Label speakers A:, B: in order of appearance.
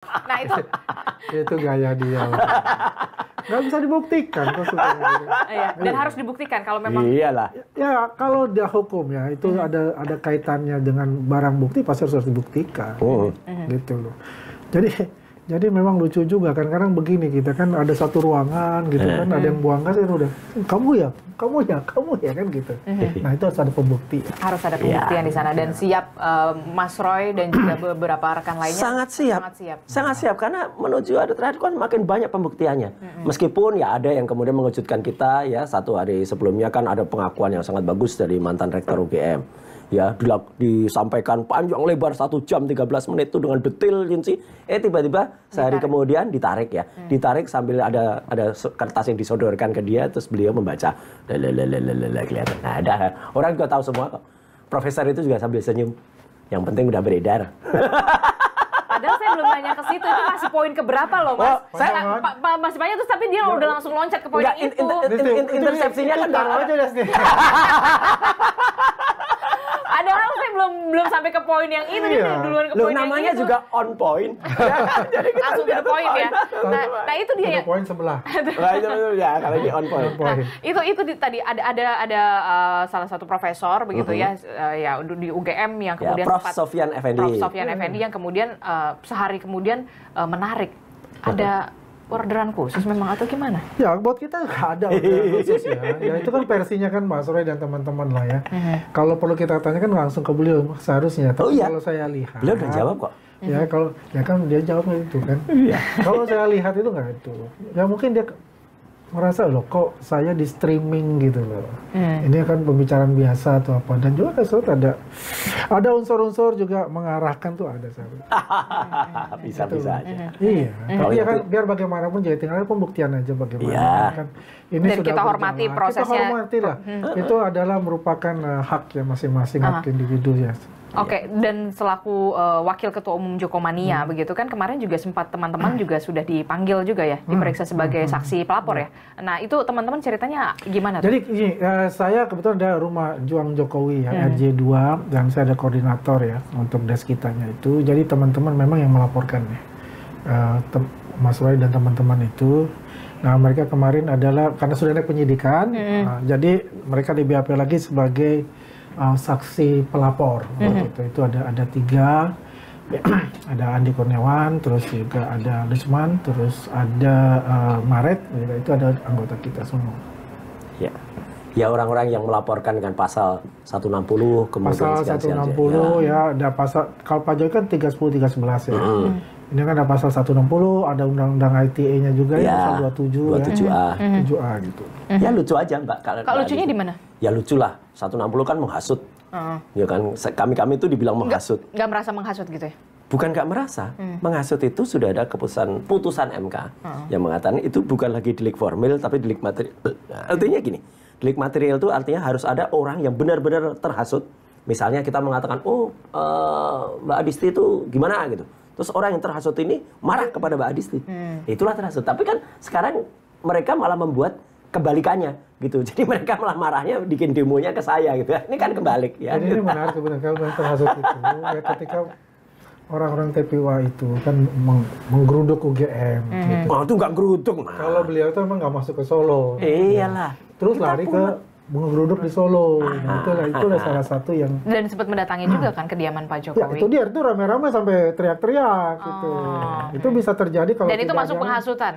A: Nah itu
B: Itu gaya dia. Nggak bisa dibuktikan kok sebenarnya.
A: iya, dan harus dibuktikan kalau memang
C: Iyalah.
B: Ya kalau dia hukum ya itu ada kaitannya dengan barang bukti pasti harus dibuktikan. Gitu loh. Jadi memang lucu juga kan, kadang begini kita kan ada satu ruangan gitu kan, ada yang buang gas itu udah kamu ya kan gitu. Nah itu harus ada pembuktian.
A: harus ada pembuktian di sana dan siap Mas Roy dan juga beberapa rekan lainnya
C: Sangat siap karena menuju hari terakhir kan makin banyak pembuktiannya. Meskipun ya ada yang kemudian mengejutkan kita ya, satu hari sebelumnya kan ada pengakuan yang sangat bagus dari mantan rektor UGM. Ya, disampaikan panjang lebar 1 jam 13 menit itu dengan detail rinci. Tiba-tiba sehari kemudian ditarik ya. Ditarik sambil ada kertas yang disodorkan ke dia, terus beliau membaca. Kelihatan. Nah, ada orang juga tahu semua kok. Profesor itu juga sambil senyum. Yang penting udah beredar.
A: Padahal saya belum nanya ke situ, itu masih poin keberapa loh Mas? Masih banyak terus tapi dia udah langsung loncat ke poin yang itu.
C: Intersepsinya kan
B: taruh aja deh.
A: Padahal saya belum sampai ke poin yang itu, dia duluan ke
C: Loh,
A: poin yang
C: namanya
A: itu.
C: juga on point. Jadi kita
A: Langsung ke
C: lihat
A: poin ya. Nah itu dia ya.
B: Poin sebelah.
C: Nah, itu ya kalau ini on point.
A: Tadi ada salah satu profesor begitu ya di UGM yang kemudian
C: Prof. Sofyan Effendi.
A: Prof. Sofyan Effendi yang kemudian sehari kemudian menarik. Ada orderan khusus memang atau gimana?
B: Ya buat kita nggak ada orderan khusus ya. Ya itu kan versinya kan Mas Roy dan teman-teman lah ya. Kalau perlu kita tanyakan langsung ke beliau seharusnya. Tapi kalau saya lihat.
C: Beliau udah jawab kok.
B: Ya kalau ya kan dia jawabnya itu kan. Kalau saya lihat itu nggak itu. Ya mungkin dia merasa loh kok saya di streaming gitu loh. Ini kan pembicaraan biasa atau apa, dan juga kan ada unsur-unsur juga mengarahkan tuh ada
C: Bisa aja.
B: Iya. Tapi ya kan biar bagaimanapun jadi tinggal pembuktian aja bagaimana kan. Ini
A: dan
B: sudah
A: kita hormati
B: berjalan.
A: prosesnya.
B: Kita hormati lah. Itu adalah merupakan hak ya masing-masing hak individu ya.
A: Oke, dan selaku Wakil Ketua Umum Jokomania begitu kan kemarin juga sempat teman-teman juga sudah dipanggil juga ya, diperiksa sebagai saksi pelapor ya. Nah itu teman-teman ceritanya gimana?
B: Jadi ini, saya kebetulan ada Rumah Juang Jokowi ya, RJ2, dan saya ada koordinator ya untuk desk kitanya itu. Jadi teman-teman memang yang melaporkan ya, Mas Roy dan teman-teman itu. Nah mereka kemarin adalah karena sudah ada penyidikan, jadi mereka di BAP lagi sebagai saksi pelapor. Itu ada 3, ada Andi Kurniawan, terus juga ada Lisman, terus ada Maret, itu ada anggota kita semua.
C: Ya orang-orang yang melaporkan kan pasal 160 kemudian
B: pasal 160 ya, ada pasal kalau Pak Jokowi kan 310 311 ya. Ini kan ada pasal 160, ada undang-undang ITE-nya juga ya, pasal 27
C: 27A.
B: 7A gitu.
C: Ya lucu aja Mbak.
A: Kalau lucunya di mana?
C: Ya lucu lah. 160 kan menghasut. Ya kan kami itu dibilang menghasut.
A: Nggak merasa menghasut gitu ya?
C: Bukan nggak merasa. Menghasut itu sudah ada putusan MK yang mengatakan itu bukan lagi delik formil tapi delik material. Artinya gini, delik material itu artinya harus ada orang yang benar-benar terhasut. Misalnya kita mengatakan, Mbak Adisti itu gimana gitu. Terus orang yang terhasut ini marah kepada Mbak Adisti. Itulah terhasut. Tapi kan sekarang mereka malah membuat kebalikannya gitu. Jadi mereka malah marahnya bikin demonya ke saya gitu ya. Ini kan kebalik ya.
B: Jadi ini menarik sebenarnya kalau terhasut itu ya ketika orang-orang TPWA itu kan menggeruduk UGM gitu.
C: Oh itu nggak geruduk Mas.
B: Kalau beliau itu memang nggak masuk ke Solo.
C: Iyalah.
B: Terus lari ke menggeruduk di Solo. Nah, itulah salah satu yang
A: dan sempat mendatangi juga kan kediaman Pak
B: ya,
A: Jokowi.
B: itu dia itu rame-rame sampai teriak-teriak gitu. Itu bisa terjadi kalau
A: dan itu masuk penghasutan.